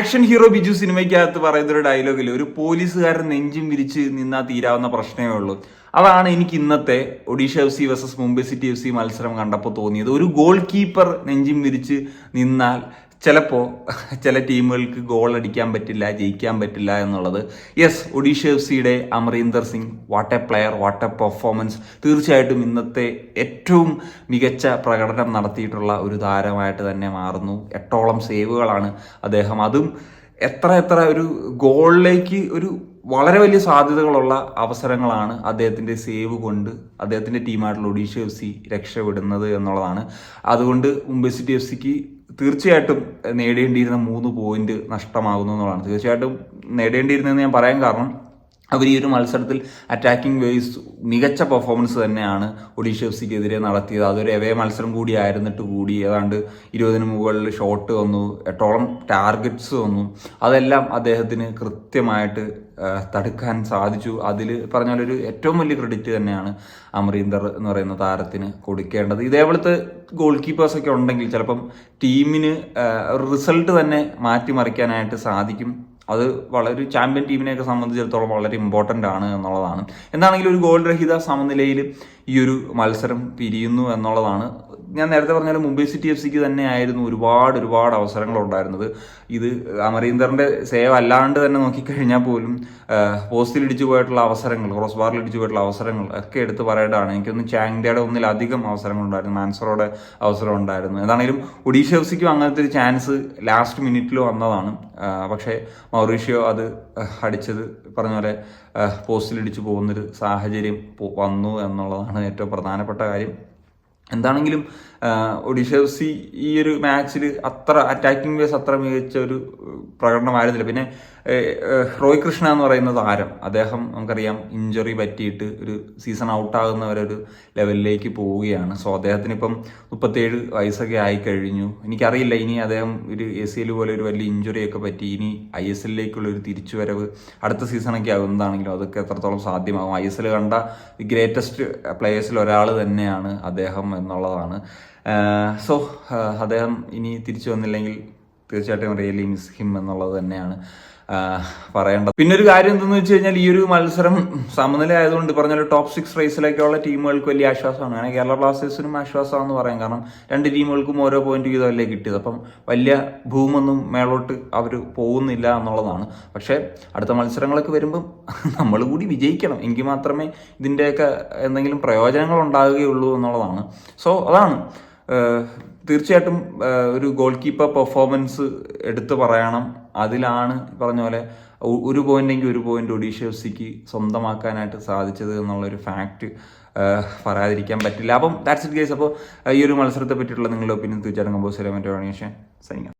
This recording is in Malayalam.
ആക്ഷൻ ഹീറോ ബിജു സിനിമയ്ക്കകത്ത് പറയുന്ന ഒരു ഡയലോഗിൽ ഒരു പോലീസുകാരൻ നെഞ്ചും വിരിച്ച് നിന്നാൽ തീരാവുന്ന പ്രശ്നമേ ഉള്ളൂ. അതാണ് എനിക്ക് ഇന്നത്തെ Odisha FC versus Mumbai city FC മത്സരം കണ്ടപ്പോൾ തോന്നിയത്. ഒരു ഗോൾ കീപ്പർ നെഞ്ചും വിരിച്ച് നിന്നാൽ ചിലപ്പോൾ ചില ടീമുകൾക്ക് ഗോൾ അടിക്കാൻ പറ്റില്ല, ജയിക്കാൻ പറ്റില്ല എന്നുള്ളത്. യെസ്, ഒഡീഷ FCയുടെ Amarinder Singh, what a player, what a performance. തീർച്ചയായിട്ടും ഇന്നത്തെ ഏറ്റവും മികച്ച പ്രകടനം നടത്തിയിട്ടുള്ള ഒരു താരമായിട്ട് തന്നെ മാറുന്നു. 8ഓളം സേവുകളാണ് അദ്ദേഹം, അതും എത്ര ഒരു ഗോളിലേക്ക് ഒരു വളരെ വലിയ സാധ്യതകളുള്ള അവസരങ്ങളാണ് അദ്ദേഹത്തിൻ്റെ സേവ് കൊണ്ട് അദ്ദേഹത്തിൻ്റെ ടീമായിട്ടുള്ള ഒഡീഷ FC രക്ഷപ്പെടുന്നത് എന്നുള്ളതാണ്. അതുകൊണ്ട് മുംബൈ സിറ്റി FCക്ക് തീർച്ചയായിട്ടും നേടേണ്ടിയിരുന്ന 3 പോയിന്റ് നഷ്ടമാകുന്നു എന്നുള്ളതാണ്. തീർച്ചയായിട്ടും നേടേണ്ടിയിരുന്നതെന്ന് ഞാൻ പറയാൻ കാരണം അവർ ഈ ഒരു മത്സരത്തിൽ അറ്റാക്കിംഗ് വേസ് മികച്ച പെർഫോമൻസ് തന്നെയാണ് ഒഡീഷ FCക്കെതിരെ നടത്തിയത്. അതൊരു എവേ മത്സരം കൂടി ആയിരുന്നിട്ട് കൂടി ഏതാണ്ട് 20 മുകളിൽ ഷോട്ട് വന്നു, 8ഓളം ടാർഗറ്റ്സ് വന്നു. അതെല്ലാം അദ്ദേഹത്തിന് കൃത്യമായിട്ട് തടുക്കാൻ സാധിച്ചു. അതിൽ പറഞ്ഞ പോലെ ഒരു ഏറ്റവും വലിയ ക്രെഡിറ്റ് തന്നെയാണ് അമരീന്ദർ എന്ന് പറയുന്ന താരത്തിന് കൊടുക്കേണ്ടത്. ഇതേപോലത്തെ ഗോൾ കീപ്പേഴ്സൊക്കെ ഉണ്ടെങ്കിൽ ചിലപ്പം ടീമിന് റിസൾട്ട് തന്നെ മാറ്റിമറിക്കാനായിട്ട് സാധിക്കും. അത് വളരെ ചാമ്പ്യൻ ടീമിനെയൊക്കെ സംബന്ധിച്ചിടത്തോളം വളരെ ഇമ്പോർട്ടൻ്റ് ആണ് എന്നുള്ളതാണ്. എന്താണെങ്കിലും ഒരു ഗോൾ രഹിത സമനിലയിൽ ഈ ഒരു മത്സരം പിരിയുന്നു എന്നുള്ളതാണ്. ഞാൻ നേരത്തെ പറഞ്ഞാൽ മുംബൈ സിറ്റി FCക്ക് തന്നെ ആയിരുന്നു ഒരുപാട് അവസരങ്ങൾ ഉണ്ടായിരുന്നത്. ഇത് അമരീന്ദറിന്റെ സേവ് അല്ലാണ്ട് തന്നെ നോക്കിക്കഴിഞ്ഞാൽ പോലും പോസ്റ്റിൽ ഇടിച്ചു പോയിട്ടുള്ള അവസരങ്ങൾ, ക്രോസ് ബാറിൽ ഇടിച്ചു പോയിട്ടുള്ള അവസരങ്ങൾ ഒക്കെ എടുത്ത് പറയേണ്ടതാണ്. എനിക്കൊന്ന് ചാങ്ഡയുടെ ഒന്നിലധികം അവസരങ്ങൾ ഉണ്ടായിരുന്നു, മാൻസറോടെ അവസരം ഉണ്ടായിരുന്നു. എന്താണെങ്കിലും ഒഡീഷ FCക്കും അങ്ങനത്തെ ഒരു ചാൻസ് ലാസ്റ്റ് മിനിറ്റിൽ വന്നതാണ്. പക്ഷേ മൗറീഷ്യോ അത് അടിച്ചത് പറഞ്ഞ പോലെ പോസ്റ്റിലിടിച്ചു പോകുന്നൊരു സാഹചര്യം വന്നു എന്നുള്ളതാണ് ഏറ്റവും പ്രധാനപ്പെട്ട കാര്യം. എന്താണെങ്കിലും ഒഡീഷ FC ഈ ഒരു മാച്ചിൽ അത്ര അറ്റാക്കിംഗ് വേസ് അത്ര മികച്ച ഒരു പ്രകടനമായിരുന്നില്ല. പിന്നെ റോയ് കൃഷ്ണ എന്ന് പറയുന്ന താരം, അദ്ദേഹം നമുക്കറിയാം ഇഞ്ചുറി പറ്റിയിട്ട് ഒരു സീസൺ ഔട്ടാകുന്നവരൊരു ലെവലിലേക്ക് പോവുകയാണ്. സോ അദ്ദേഹത്തിന് ഇപ്പം 37 വയസ്സൊക്കെ ആയിക്കഴിഞ്ഞു. എനിക്കറിയില്ല ഇനി അദ്ദേഹം ഒരു ACL പോലെ ഒരു വലിയ ഇഞ്ചുറിയൊക്കെ പറ്റി ഇനി ISLലേക്കുള്ള ഒരു തിരിച്ചുവരവ് അടുത്ത സീസണൊക്കെ ആകുന്നതാണെങ്കിലും അതൊക്കെ എത്രത്തോളം സാധ്യമാകും. ISL കണ്ട ഗ്രേറ്റസ്റ്റ് പ്ലേയേഴ്സിൽ ഒരാൾ തന്നെയാണ് അദ്ദേഹം എന്നുള്ളതാണ്. സോ അദ്ദേഹം ഇനി തിരിച്ചു വന്നില്ലെങ്കിൽ തീർച്ചയായിട്ടും റിയലി മിസ് ഹിം എന്നുള്ളത് തന്നെയാണ് പറയേണ്ടത്. പിന്നെ ഒരു കാര്യം എന്തെന്ന് വെച്ച് കഴിഞ്ഞാൽ ഈ ഒരു മത്സരം സമനില ആയതുകൊണ്ട് പറഞ്ഞാൽ ടോപ്പ് 6 റേസിലേക്കുള്ള ടീമുകൾക്ക് വലിയ ആശ്വാസമാണ്. അങ്ങനെ കേരള ബ്ലാസ്റ്റേഴ്സിനും ആശ്വാസമാണെന്ന് പറയാം. കാരണം 2 ടീമുകൾക്കും ഓരോ പോയിന്റ് വീതമല്ലേ കിട്ടിയത്. അപ്പം വലിയ ഭൂമൊന്നും മേളോട്ട് അവർ പോകുന്നില്ല എന്നുള്ളതാണ്. പക്ഷേ അടുത്ത മത്സരങ്ങളൊക്കെ വരുമ്പം നമ്മൾ കൂടി വിജയിക്കണം, എങ്കിൽ മാത്രമേ ഇതിൻ്റെയൊക്കെ എന്തെങ്കിലും പ്രയോജനങ്ങൾ ഉണ്ടാകുകയുള്ളൂ എന്നുള്ളതാണ്. സോ അതാണ് തീർച്ചയായിട്ടും ഒരു ഗോൾ കീപ്പർ പെർഫോമൻസ് എടുത്തു പറയണം. അതിലാണ് പറഞ്ഞ പോലെ ഒരു പോയിന്റെങ്കിൽ ഒരു പോയിന്റ് ഒഡീഷ FCക്ക് സ്വന്തമാക്കാനായിട്ട് സാധിച്ചത് എന്നുള്ളൊരു ഫാക്റ്റ് പറയാതിരിക്കാൻ പറ്റില്ല. അപ്പം ദാറ്റ്സ് ഇറ്റ് ഗൈസ്. അപ്പോൾ ഈ ഒരു മത്സരത്തെ പറ്റിയിട്ടുള്ള നിങ്ങളുടെ ഒപ്പീനിയൻ തീർച്ചയായിട്ടും കമ്പോസ് ചെയ്യാൻ പറ്റുവാണെങ്കിൽ സൈനിക